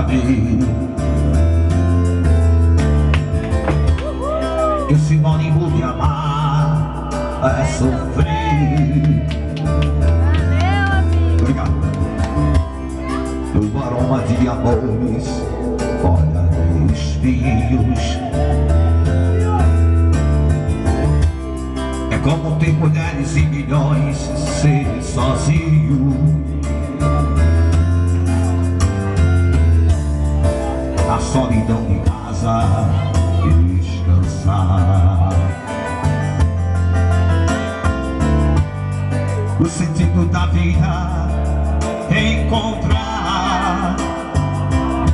mim. E o sinônimo de amar é sofrer. Obrigado. O aroma de amores, olha espinhos. É como ter mulheres e milhões, ser sozinho. A solidão de casa, descansar. O sentido da vida, encontrar.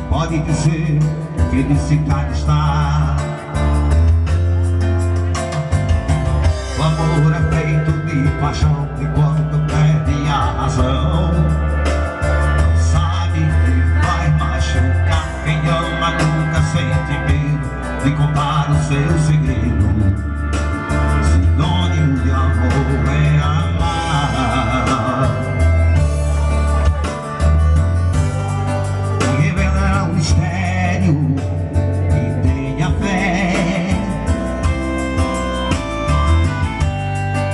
Pode dizer, felicidade está. O amor é feito de paixão, e quando perde a razão, não sabe que vai machucar. Quem ama nunca sente medo de contar o seu segredo. Sinônimo de amor é amar. E revelar um mistério que tenha fé.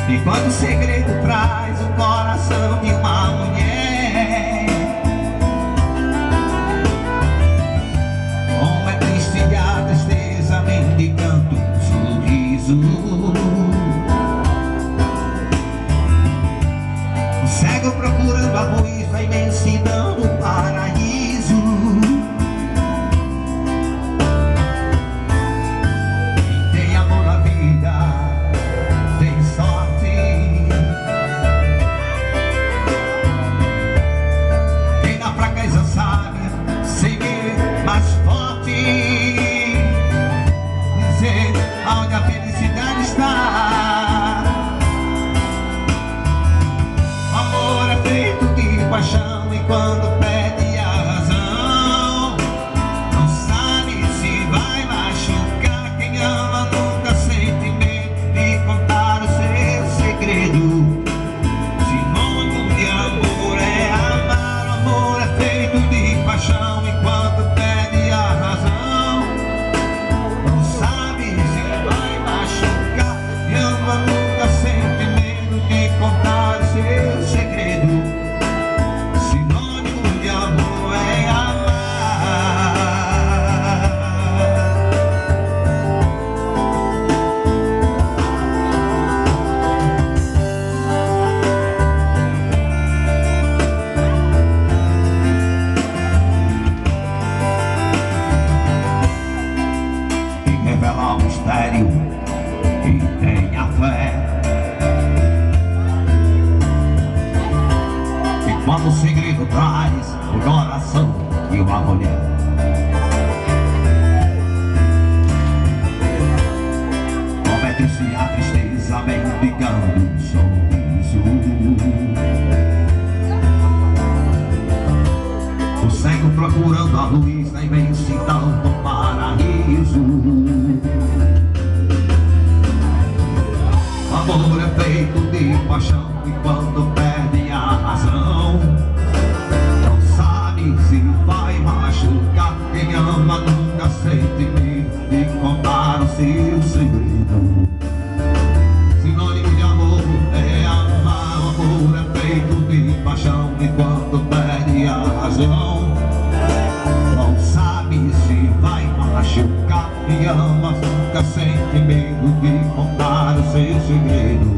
E quando o segredo traz o coração de uma mulher, como é triste a tristeza mendicando um sorriso. O cego procurando a luz da imensidão do paraíso. Quem tem amor na vida tem sorte. Quem na fraqueza sabe seguir mais forte, dizer onde a felicidade está. O amor é feito de paixão, e quando perde a razão, não sabe se vai machucar. Quem ama nunca sente medo de contar o seu segredo. Sinônimo de amor é amar. O amor é feito de paixão, e quando perde a razão, não sabe se vai machucar. Quem ama nunca sente medo de contar o seu segredo. Sinônimo de amor é amar. E revela o mistério e tenha fé. E quando o segredo traz o coração de uma mulher, como é triste a tristeza mendigando um sorriso. O cego procurando a luz da imensidão do paraíso. O amor é feito de paixão, e quando perde a razão, não sabe se vai machucar. Quem ama nunca sente medo de contar o seu segredo. Sinônimo de amor é amar. O amor é feito de paixão, e quando perde a razão, não sabe se vai machucar. Quem ama nunca sente medo de contar o seu segredo.